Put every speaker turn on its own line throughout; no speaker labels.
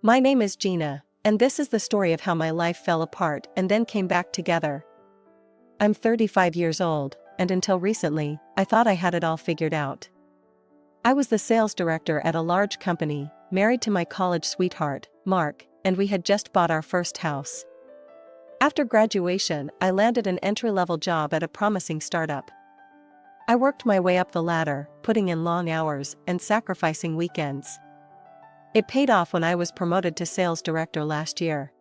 My name is Gina, and this is the story of how my life fell apart and then came back together. I'm 35 years old, and until recently, I thought I had it all figured out. I was the sales director at a large company, married to my college sweetheart, Mark, and we had just bought our first house. After graduation, I landed an entry-level job at a promising startup. I worked my way up the ladder, putting in long hours and sacrificing weekends. It paid off when I was promoted to sales director last year.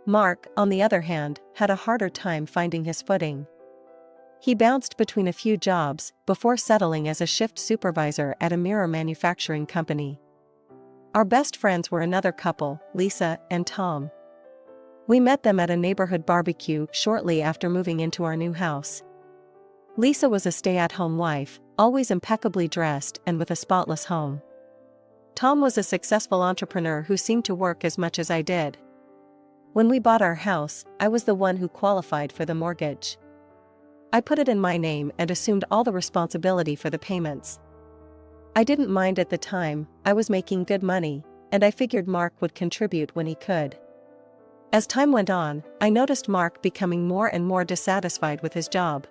Mark, on the other hand, had a harder time finding his footing. He bounced between a few jobs before settling as a shift supervisor at a mirror manufacturing company. Our best friends were another couple, Lisa and Tom. We met them at a neighborhood barbecue shortly after moving into our new house. Lisa was a stay-at-home wife, always impeccably dressed and with a spotless home. Tom was a successful entrepreneur who seemed to work as much as I did. When we bought our house, I was the one who qualified for the mortgage. I put it in my name and assumed all the responsibility for the payments. I didn't mind at the time, I was making good money, and I figured Mark would contribute when he could. As time went on, I noticed Mark becoming more and more dissatisfied with his job.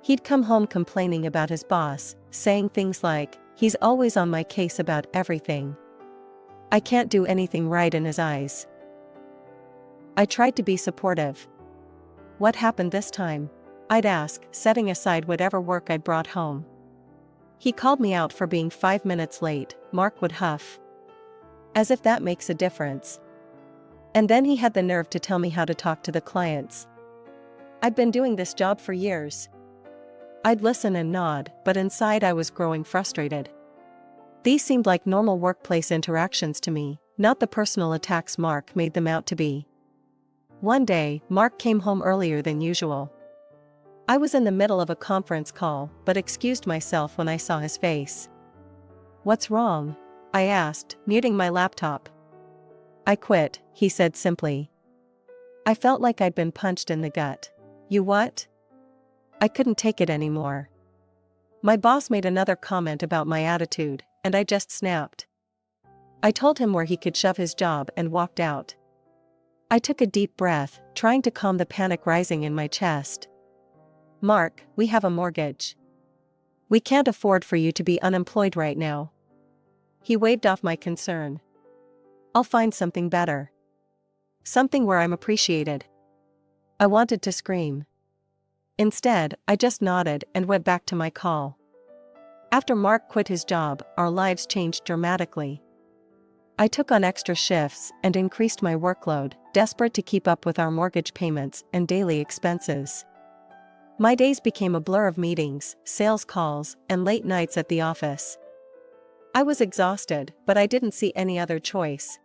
He'd come home complaining about his boss, saying things like, "He's always on my case about everything. I can't do anything right," in his eyes. I tried to be supportive. "What happened this time?" I'd ask, setting aside whatever work I'd brought home. "He called me out for being 5 minutes late," Mark would huff. "As if that makes a difference. And then he had the nerve to tell me how to talk to the clients. I'd been doing this job for years." I'd listen and nod, but inside I was growing frustrated. These seemed like normal workplace interactions to me, not the personal attacks Mark made them out to be. One day, Mark came home earlier than usual. I was in the middle of a conference call, but excused myself when I saw his face. "What's wrong?" I asked, muting my laptop. "I quit," he said simply. I felt like I'd been punched in the gut. "You what?" I couldn't take it anymore. My boss made another comment about my attitude, and I just snapped. I told him where he could shove his job and walked out. I took a deep breath, trying to calm the panic rising in my chest. "Mark, we have a mortgage. We can't afford for you to be unemployed right now." He waved off my concern. "I'll find something better. Something where I'm appreciated." I wanted to scream. Instead, I just nodded and went back to my call. After Mark quit his job, our lives changed dramatically. I took on extra shifts and increased my workload, desperate to keep up with our mortgage payments and daily expenses. My days became a blur of meetings, sales calls, and late nights at the office. I was exhausted, but I didn't see any other choice.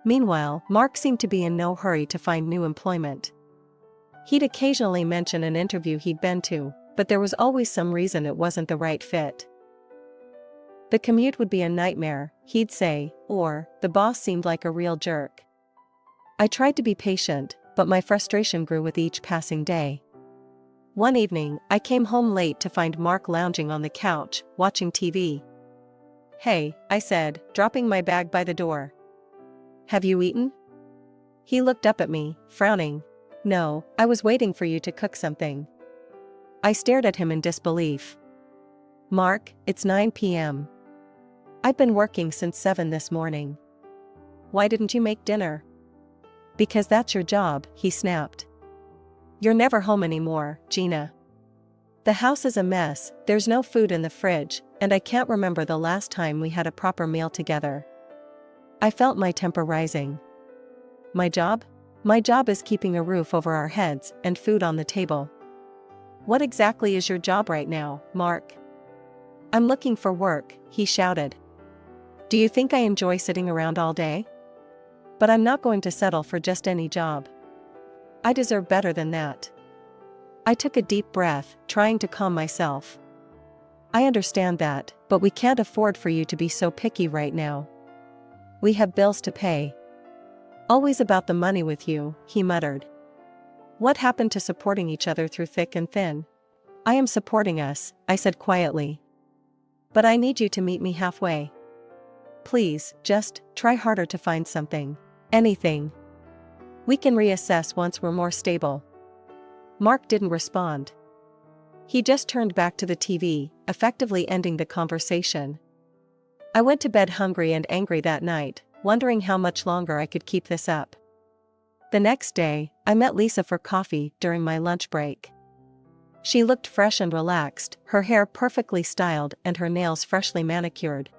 Meanwhile, Mark seemed to be in no hurry to find new employment. He'd occasionally mention an interview he'd been to, but there was always some reason it wasn't the right fit. The commute would be a nightmare, he'd say, or, the boss seemed like a real jerk. I tried to be patient, but my frustration grew with each passing day. One evening, I came home late to find Mark lounging on the couch, watching TV. "Hey," I said, dropping my bag by the door. "Have you eaten?" He looked up at me, frowning. "No, I was waiting for you to cook something." I stared at him in disbelief. "Mark, it's 9 p.m. I've been working since 7 this morning. Why didn't you make dinner?" "Because that's your job," he snapped. "You're never home anymore, Gina. The house is a mess, there's no food in the fridge, and I can't remember the last time we had a proper meal together." I felt my temper rising. "My job? My job is keeping a roof over our heads and food on the table." "What exactly is your job right now, Mark?" "I'm looking for work," he shouted. "Do you think I enjoy sitting around all day? But I'm not going to settle for just any job. I deserve better than that." I took a deep breath, trying to calm myself. "I understand that, but we can't afford for you to be so picky right now. We have bills to pay." "Always about the money with you," he muttered. "What happened to supporting each other through thick and thin?" "I am supporting us," I said quietly. "But I need you to meet me halfway." Please, just try harder to find something. Anything. We can reassess once we're more stable. Mark didn't respond. He just turned back to the TV, effectively ending the conversation. I went to bed hungry and angry that night, wondering how much longer I could keep this up. The next day, I met Lisa for coffee during my lunch break. She looked fresh and relaxed, her hair perfectly styled and her nails freshly manicured.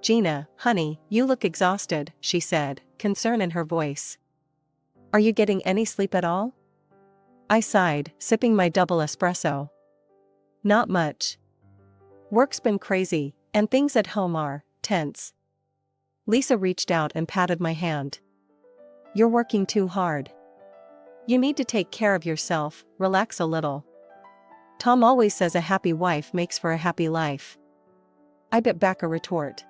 "Gina, honey, you look exhausted," she said, concern in her voice. "Are you getting any sleep at all?" I sighed, sipping my double espresso. "Not much. Work's been crazy, and things at home are tense." Lisa reached out and patted my hand. "You're working too hard. You need to take care of yourself, relax a little. Tom always says a happy wife makes for a happy life." I bit back a retort.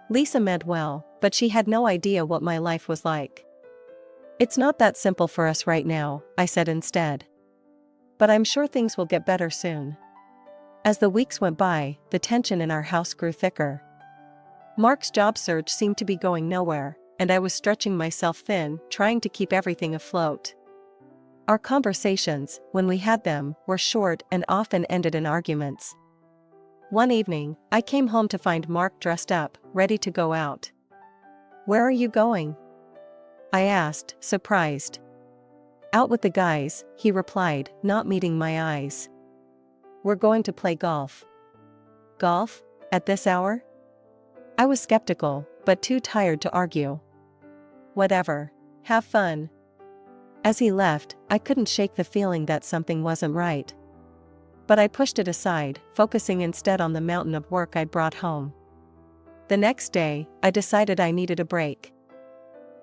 Lisa meant well, but she had no idea what my life was like. "It's not that simple for us right now," I said instead. "But I'm sure things will get better soon." As the weeks went by, the tension in our house grew thicker. Mark's job search seemed to be going nowhere, and I was stretching myself thin, trying to keep everything afloat. Our conversations, when we had them, were short and often ended in arguments. One evening, I came home to find Mark dressed up, ready to go out. "Where are you going?" I asked, surprised. "Out with the guys," he replied, not meeting my eyes. "We're going to play golf." "Golf? At this hour?" I was skeptical, but too tired to argue. "Whatever. Have fun." As he left, I couldn't shake the feeling that something wasn't right. But I pushed it aside, focusing instead on the mountain of work I'd brought home. The next day, I decided I needed a break.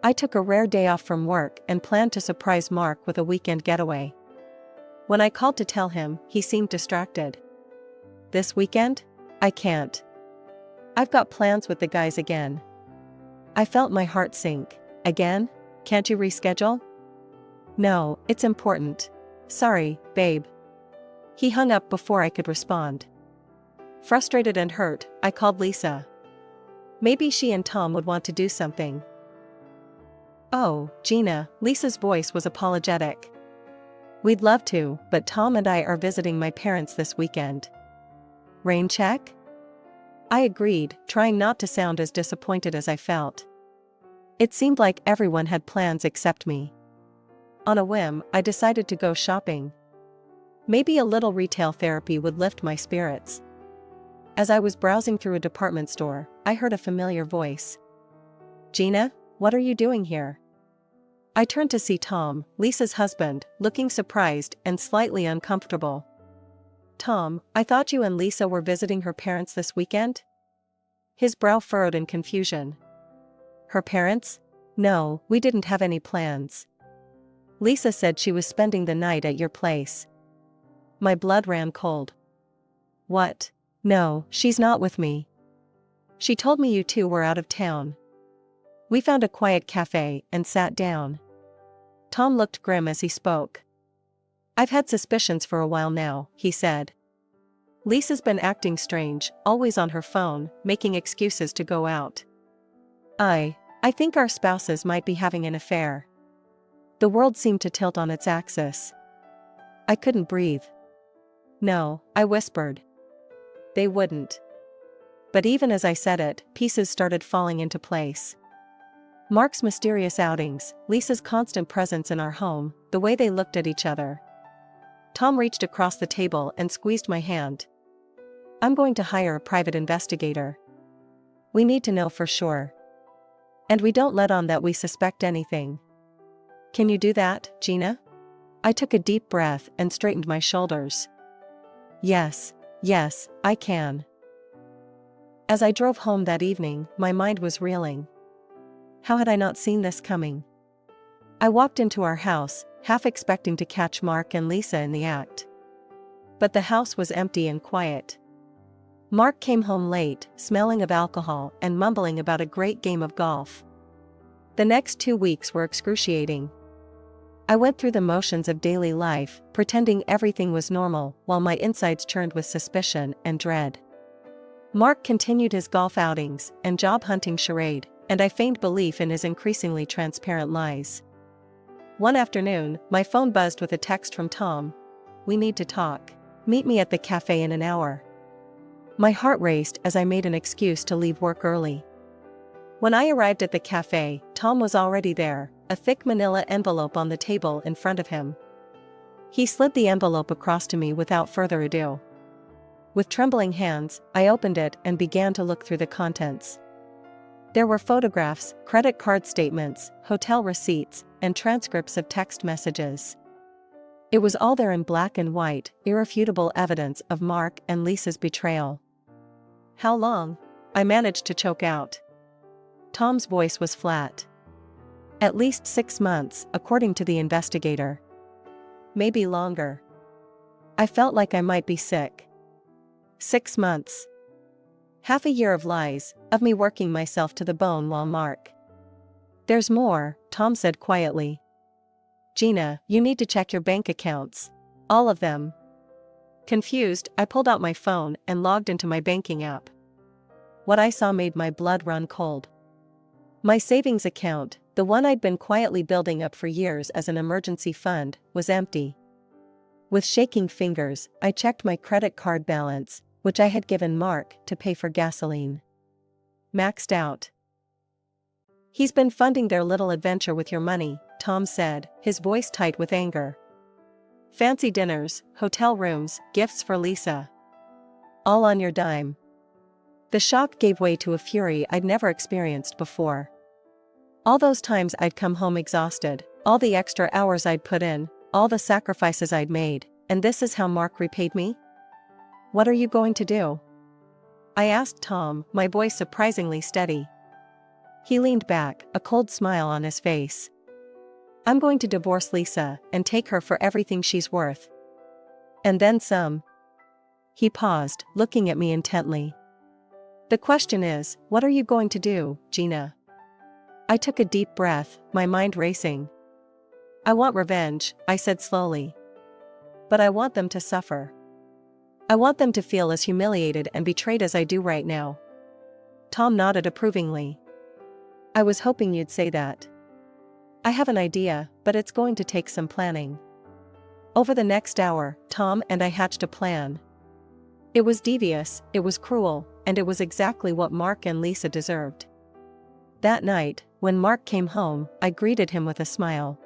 I took a rare day off from work and planned to surprise Mark with a weekend getaway. When I called to tell him, he seemed distracted. "This weekend? I can't. I've got plans with the guys again." I felt my heart sink. "Again? Can't you reschedule?" "No, it's important. Sorry, babe." He hung up before I could respond. Frustrated and hurt, I called Lisa. Maybe she and Tom would want to do something. "Oh, Gina," Lisa's voice was apologetic. "We'd love to, but Tom and I are visiting my parents this weekend." "Rain check?" I agreed, trying not to sound as disappointed as I felt. It seemed like everyone had plans except me. On a whim, I decided to go shopping. Maybe a little retail therapy would lift my spirits. As I was browsing through a department store, I heard a familiar voice. "Gina, what are you doing here?" I turned to see Tom, Lisa's husband, looking surprised and slightly uncomfortable. "Tom, I thought you and Lisa were visiting her parents this weekend?" His brow furrowed in confusion. "Her parents? No, we didn't have any plans. Lisa said she was spending the night at your place." My blood ran cold. "What? No, she's not with me. She told me you two were out of town." We found a quiet cafe and sat down. Tom looked grim as he spoke. "I've had suspicions for a while now," he said. "Lisa's been acting strange, always on her phone, making excuses to go out. I think our spouses might be having an affair." The world seemed to tilt on its axis. I couldn't breathe. "No," I whispered. "They wouldn't." But even as I said it, pieces started falling into place. Mark's mysterious outings, Lisa's constant presence in our home, the way they looked at each other. Tom reached across the table and squeezed my hand. "I'm going to hire a private investigator. We need to know for sure. And we don't let on that we suspect anything. Can you do that, Gina?" I took a deep breath and straightened my shoulders. Yes, I can." As I drove home that evening, my mind was reeling. How had I not seen this coming? I walked into our house, half expecting to catch Mark and Lisa in the act. But the house was empty and quiet. Mark came home late, smelling of alcohol and mumbling about a great game of golf. The next 2 weeks were excruciating. I went through the motions of daily life, pretending everything was normal, while my insides churned with suspicion and dread. Mark continued his golf outings and job hunting charade, and I feigned belief in his increasingly transparent lies. One afternoon, my phone buzzed with a text from Tom. "We need to talk. Meet me at the cafe in an hour." My heart raced as I made an excuse to leave work early. When I arrived at the cafe, Tom was already there, a thick manila envelope on the table in front of him. He slid the envelope across to me without further ado. With trembling hands, I opened it and began to look through the contents. There were photographs, credit card statements, hotel receipts, and transcripts of text messages. It was all there in black and white, irrefutable evidence of Mark and Lisa's betrayal. "How long?" I managed to choke out. Tom's voice was flat. "At least 6 months, according to the investigator. Maybe longer." I felt like I might be sick. 6 months. Half a year of lies, of me working myself to the bone while Mark. "There's more," Tom said quietly. "Gina, you need to check your bank accounts. All of them." Confused, I pulled out my phone and logged into my banking app. What I saw made my blood run cold. My savings account, the one I'd been quietly building up for years as an emergency fund, was empty. With shaking fingers, I checked my credit card balance, which I had given Mark to pay for gasoline. Maxed out. "He's been funding their little adventure with your money," Tom said, his voice tight with anger. "Fancy dinners, hotel rooms, gifts for Lisa. All on your dime." The shock gave way to a fury I'd never experienced before. All those times I'd come home exhausted, all the extra hours I'd put in, all the sacrifices I'd made, and this is how Mark repaid me? "What are you going to do?" I asked Tom, my voice surprisingly steady. He leaned back, a cold smile on his face. "I'm going to divorce Lisa and take her for everything she's worth. And then some." He paused, looking at me intently. "The question is, what are you going to do, Gina?" I took a deep breath, my mind racing. "I want revenge," I said slowly. "But I want them to suffer. I want them to feel as humiliated and betrayed as I do right now." Tom nodded approvingly. "I was hoping you'd say that. I have an idea, but it's going to take some planning." Over the next hour, Tom and I hatched a plan. It was devious, it was cruel, and it was exactly what Mark and Lisa deserved. That night, when Mark came home, I greeted him with a smile.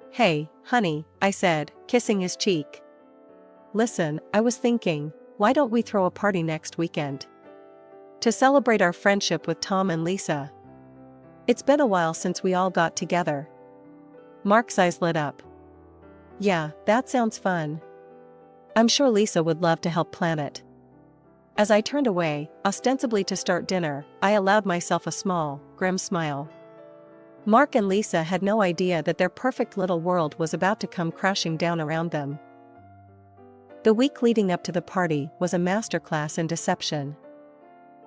"Hey, honey," I said, kissing his cheek. "Listen, I was thinking, why don't we throw a party next weekend? To celebrate our friendship with Tom and Lisa. It's been a while since we all got together." Mark's eyes lit up. "Yeah, that sounds fun. I'm sure Lisa would love to help plan it." As I turned away, ostensibly to start dinner, I allowed myself a small, grim smile. Mark and Lisa had no idea that their perfect little world was about to come crashing down around them. The week leading up to the party was a masterclass in deception.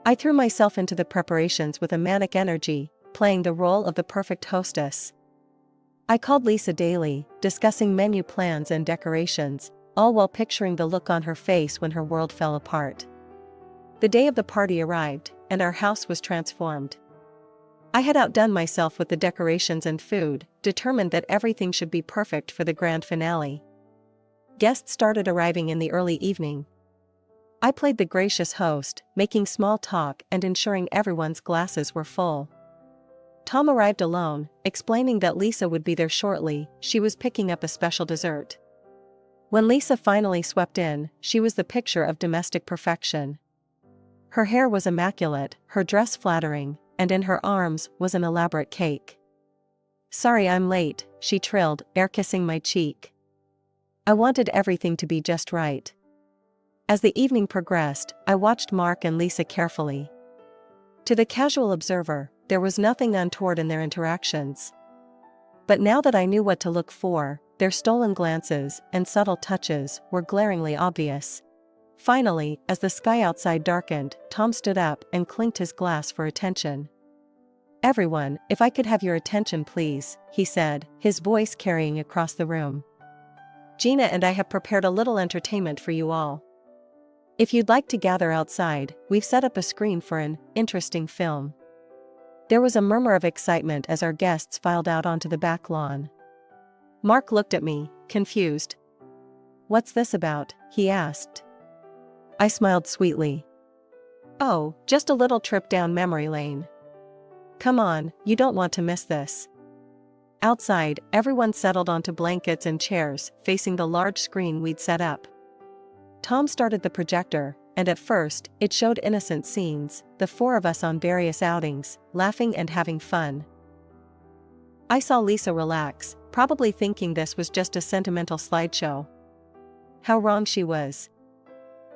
I threw myself into the preparations with a manic energy, playing the role of the perfect hostess. I called Lisa daily, discussing menu plans and decorations, all while picturing the look on her face when her world fell apart. The day of the party arrived, and our house was transformed. I had outdone myself with the decorations and food, determined that everything should be perfect for the grand finale. Guests started arriving in the early evening. I played the gracious host, making small talk and ensuring everyone's glasses were full. Tom arrived alone, explaining that Lisa would be there shortly. She was picking up a special dessert. When Lisa finally swept in, she was the picture of domestic perfection. Her hair was immaculate, her dress flattering, and in her arms was an elaborate cake. "Sorry I'm late," she trilled, air-kissing my cheek. I wanted everything to be just right. As the evening progressed, I watched Mark and Lisa carefully. To the casual observer, there was nothing untoward in their interactions. But now that I knew what to look for, their stolen glances and subtle touches were glaringly obvious. Finally, as the sky outside darkened, Tom stood up and clinked his glass for attention. "Everyone, if I could have your attention please," he said, his voice carrying across the room. "Gina and I have prepared a little entertainment for you all." If you'd like to gather outside, we've set up a screen for an interesting film. There was a murmur of excitement as our guests filed out onto the back lawn. Mark looked at me, confused. "What's this about?" he asked. I smiled sweetly. "Oh, just a little trip down memory lane. Come on, you don't want to miss this." Outside, everyone settled onto blankets and chairs, facing the large screen we'd set up. Tom started the projector, and at first, it showed innocent scenes, the four of us on various outings, laughing and having fun. I saw Lisa relax, probably thinking this was just a sentimental slideshow. How wrong she was.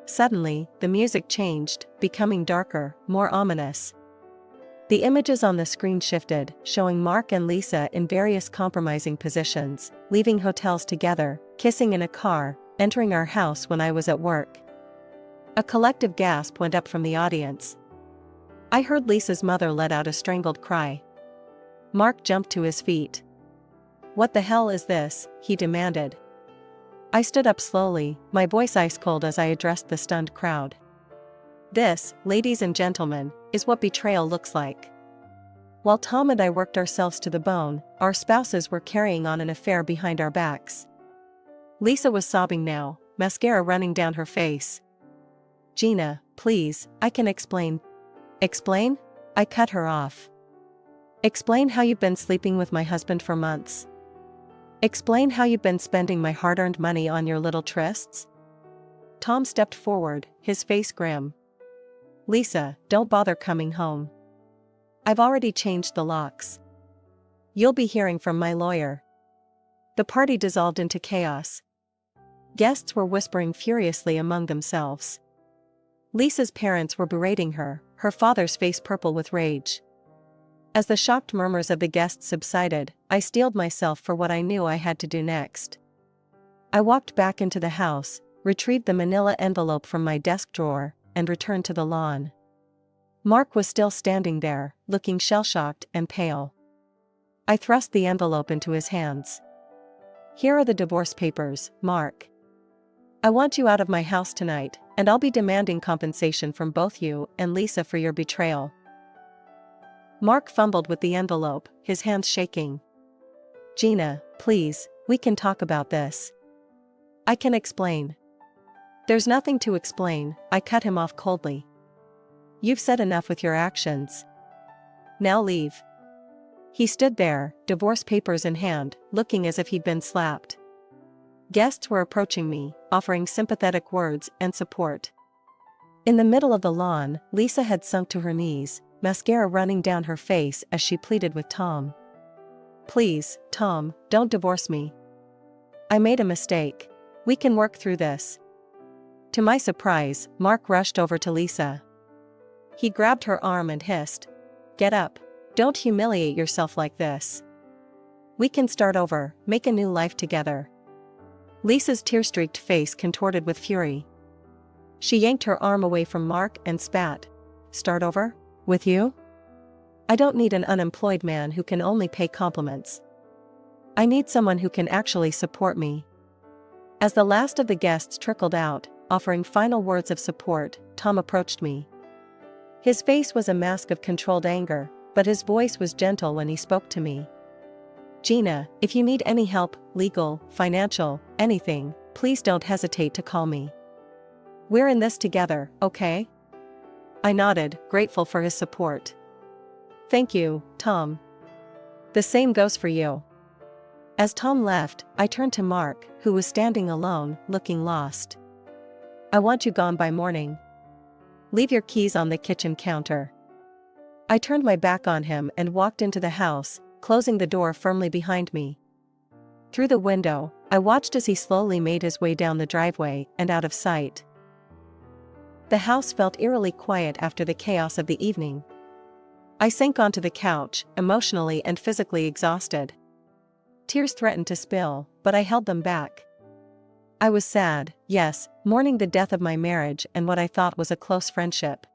Suddenly, the music changed, becoming darker, more ominous. The images on the screen shifted, showing Mark and Lisa in various compromising positions, leaving hotels together, kissing in a car, entering our house when I was at work. A collective gasp went up from the audience. I heard Lisa's mother let out a strangled cry. Mark jumped to his feet. "What the hell is this?" he demanded. I stood up slowly, my voice ice cold as I addressed the stunned crowd. "This, ladies and gentlemen, is what betrayal looks like." While Tom and I worked ourselves to the bone, our spouses were carrying on an affair behind our backs. Lisa was sobbing now, mascara running down her face. "Gina, please, I can explain." "Explain?" I cut her off. "Explain how you've been sleeping with my husband for months. Explain how you've been spending my hard-earned money on your little trysts." Tom stepped forward, his face grim. "Lisa, don't bother coming home. I've already changed the locks. You'll be hearing from my lawyer." The party dissolved into chaos. Guests were whispering furiously among themselves. Lisa's parents were berating her, her father's face purple with rage. As the shocked murmurs of the guests subsided, I steeled myself for what I knew I had to do next. I walked back into the house, retrieved the manila envelope from my desk drawer, and returned to the lawn. Mark was still standing there, looking shell-shocked and pale. I thrust the envelope into his hands. "Here are the divorce papers, Mark. I want you out of my house tonight, and I'll be demanding compensation from both you and Lisa for your betrayal." Mark fumbled with the envelope, his hands shaking. "Gina, please, we can talk about this. I can explain." "There's nothing to explain," I cut him off coldly. "You've said enough with your actions. Now leave." He stood there, divorce papers in hand, looking as if he'd been slapped. Guests were approaching me, offering sympathetic words and support. In the middle of the lawn, Lisa had sunk to her knees, mascara running down her face as she pleaded with Tom. "Please, Tom, don't divorce me. I made a mistake. We can work through this." To my surprise, Mark rushed over to Lisa. He grabbed her arm and hissed, "Get up. Don't humiliate yourself like this. We can start over, make a new life together." Lisa's tear-streaked face contorted with fury. She yanked her arm away from Mark and spat. "Start over? With you? I don't need an unemployed man who can only pay compliments. I need someone who can actually support me." As the last of the guests trickled out, offering final words of support, Tom approached me. His face was a mask of controlled anger, but his voice was gentle when he spoke to me. "Gina, if you need any help, legal, financial, anything, please don't hesitate to call me. We're in this together, okay?" I nodded, grateful for his support. "Thank you, Tom. The same goes for you." As Tom left, I turned to Mark, who was standing alone, looking lost. "I want you gone by morning. Leave your keys on the kitchen counter." I turned my back on him and walked into the house, closing the door firmly behind me. Through the window, I watched as he slowly made his way down the driveway and out of sight. The house felt eerily quiet after the chaos of the evening. I sank onto the couch, emotionally and physically exhausted. Tears threatened to spill, but I held them back. I was sad, yes, mourning the death of my marriage and what I thought was a close friendship.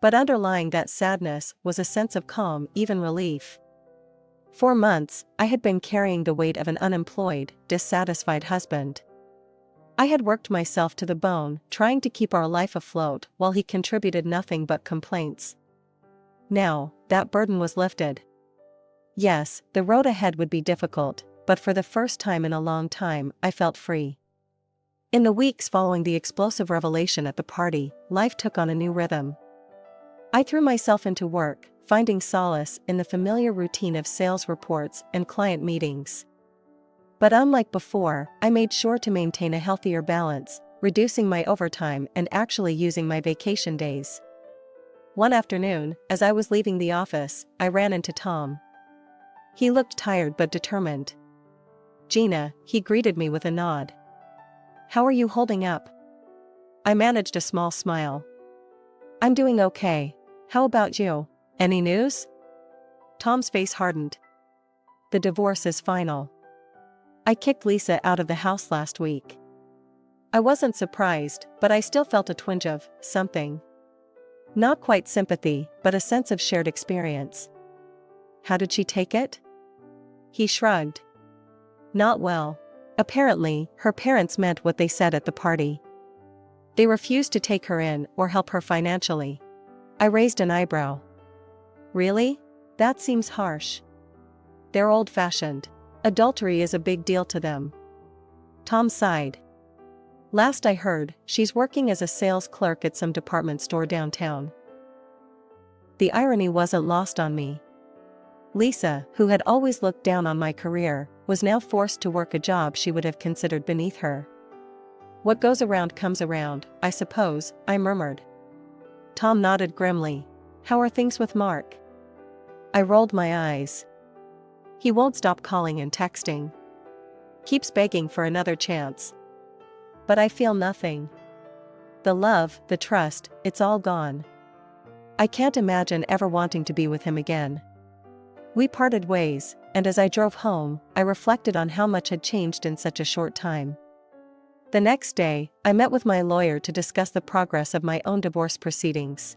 But underlying that sadness was a sense of calm, even relief. For months, I had been carrying the weight of an unemployed, dissatisfied husband. I had worked myself to the bone, trying to keep our life afloat while he contributed nothing but complaints. Now, that burden was lifted. Yes, the road ahead would be difficult, but for the first time in a long time, I felt free. In the weeks following the explosive revelation at the party, life took on a new rhythm. I threw myself into work, finding solace in the familiar routine of sales reports and client meetings. But unlike before, I made sure to maintain a healthier balance, reducing my overtime and actually using my vacation days. One afternoon, as I was leaving the office, I ran into Tom. He looked tired but determined. "Gina," he greeted me with a nod. "How are you holding up?" I managed a small smile. "I'm doing okay. How about you? Any news?" Tom's face hardened. "The divorce is final. I kicked Lisa out of the house last week." I wasn't surprised, but I still felt a twinge of something. Not quite sympathy, but a sense of shared experience. "How did she take it?" He shrugged. "Not well. Apparently, her parents meant what they said at the party. They refused to take her in or help her financially." I raised an eyebrow. "Really? That seems harsh." "They're old-fashioned. Adultery is a big deal to them." Tom sighed. "Last I heard, she's working as a sales clerk at some department store downtown." The irony wasn't lost on me. Lisa, who had always looked down on my career, was now forced to work a job she would have considered beneath her. "What goes around comes around, I suppose," I murmured. Tom nodded grimly. "How are things with Mark?" I rolled my eyes. "He won't stop calling and texting. Keeps begging for another chance. But I feel nothing. The love, the trust, it's all gone. I can't imagine ever wanting to be with him again." We parted ways, and as I drove home, I reflected on how much had changed in such a short time. The next day, I met with my lawyer to discuss the progress of my own divorce proceedings.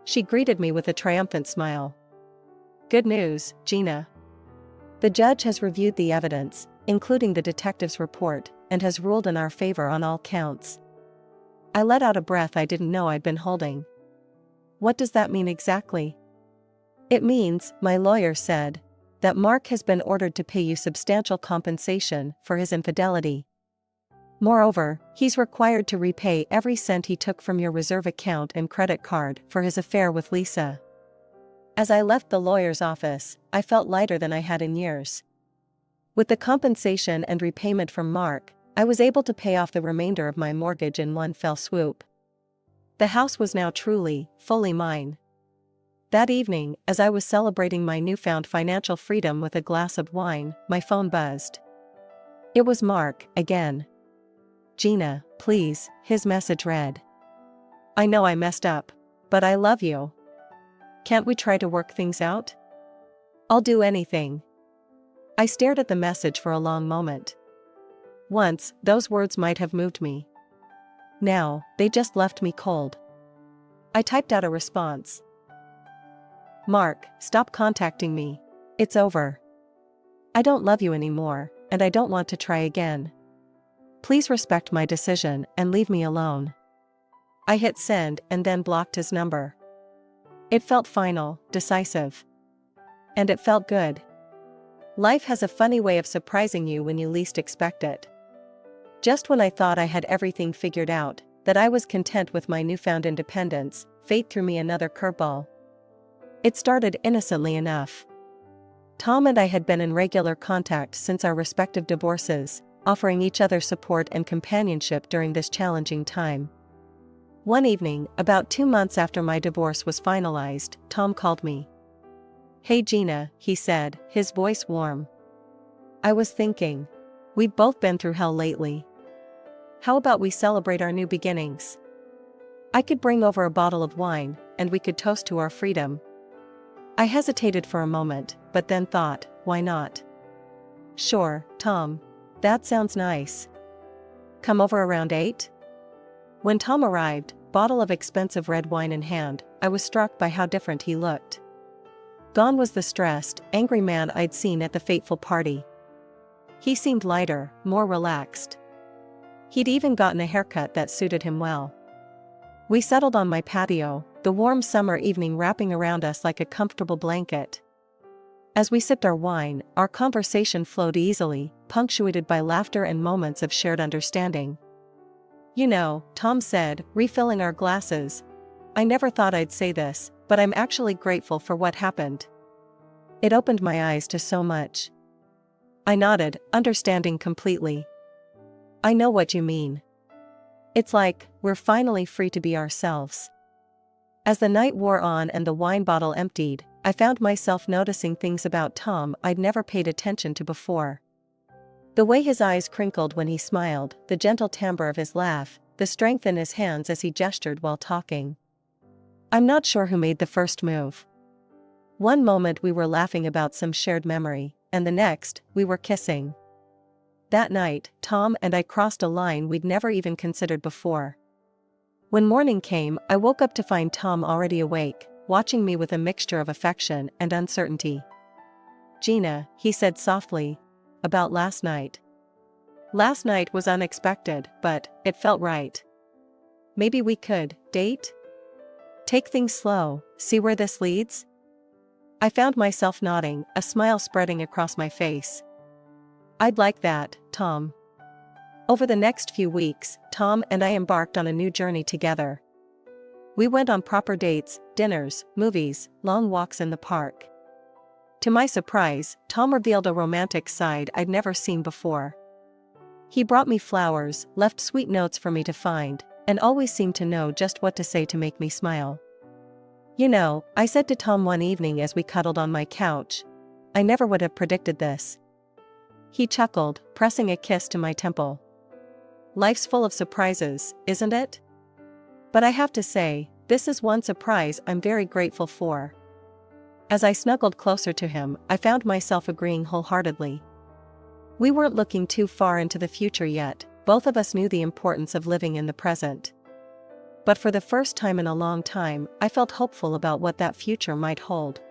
She greeted me with a triumphant smile. "Good news, Gina. The judge has reviewed the evidence, including the detective's report, and has ruled in our favor on all counts." I let out a breath I didn't know I'd been holding. "What does that mean exactly?" "It means," my lawyer said, "that Mark has been ordered to pay you substantial compensation for his infidelity. Moreover, he's required to repay every cent he took from your reserve account and credit card for his affair with Lisa." As I left the lawyer's office, I felt lighter than I had in years. With the compensation and repayment from Mark, I was able to pay off the remainder of my mortgage in one fell swoop. The house was now truly, fully mine. That evening, as I was celebrating my newfound financial freedom with a glass of wine, my phone buzzed. It was Mark, again. "Gina, please," his message read. "I know I messed up. But I love you. Can't we try to work things out? I'll do anything." I stared at the message for a long moment. Once, those words might have moved me. Now, they just left me cold. I typed out a response. "Mark, stop contacting me. It's over. I don't love you anymore, and I don't want to try again. Please respect my decision and leave me alone." I hit send and then blocked his number. It felt final, decisive. And it felt good. Life has a funny way of surprising you when you least expect it. Just when I thought I had everything figured out, that I was content with my newfound independence, fate threw me another curveball. It started innocently enough. Tom and I had been in regular contact since our respective divorces, offering each other support and companionship during this challenging time. One evening, about 2 months after my divorce was finalized, Tom called me. "Hey Gina," he said, his voice warm. "I was thinking. We've both been through hell lately. How about we celebrate our new beginnings? I could bring over a bottle of wine, and we could toast to our freedom." I hesitated for a moment, but then thought, why not? "Sure, Tom. That sounds nice. Come over around 8? When Tom arrived, bottle of expensive red wine in hand, I was struck by how different he looked. Gone was the stressed, angry man I'd seen at the fateful party. He seemed lighter, more relaxed. He'd even gotten a haircut that suited him well. We settled on my patio, the warm summer evening wrapping around us like a comfortable blanket. As we sipped our wine, our conversation flowed easily, punctuated by laughter and moments of shared understanding. "You know," Tom said, refilling our glasses, "I never thought I'd say this, but I'm actually grateful for what happened. It opened my eyes to so much." I nodded, understanding completely. "I know what you mean. It's like, we're finally free to be ourselves." As the night wore on and the wine bottle emptied, I found myself noticing things about Tom I'd never paid attention to before. The way his eyes crinkled when he smiled, the gentle timbre of his laugh, the strength in his hands as he gestured while talking. I'm not sure who made the first move. One moment we were laughing about some shared memory, and the next, we were kissing. That night, Tom and I crossed a line we'd never even considered before. When morning came, I woke up to find Tom already awake, watching me with a mixture of affection and uncertainty. "Gina," he said softly, "about last night." Last night was unexpected, but it felt right. "Maybe we could date? Take things slow, see where this leads?" I found myself nodding, a smile spreading across my face. "I'd like that, Tom." Over the next few weeks, Tom and I embarked on a new journey together. We went on proper dates, dinners, movies, long walks in the park. To my surprise, Tom revealed a romantic side I'd never seen before. He brought me flowers, left sweet notes for me to find, and always seemed to know just what to say to make me smile. "You know," I said to Tom one evening as we cuddled on my couch, "I never would have predicted this." He chuckled, pressing a kiss to my temple. "Life's full of surprises, isn't it? But I have to say, this is one surprise I'm very grateful for." As I snuggled closer to him, I found myself agreeing wholeheartedly. We weren't looking too far into the future yet, both of us knew the importance of living in the present. But for the first time in a long time, I felt hopeful about what that future might hold.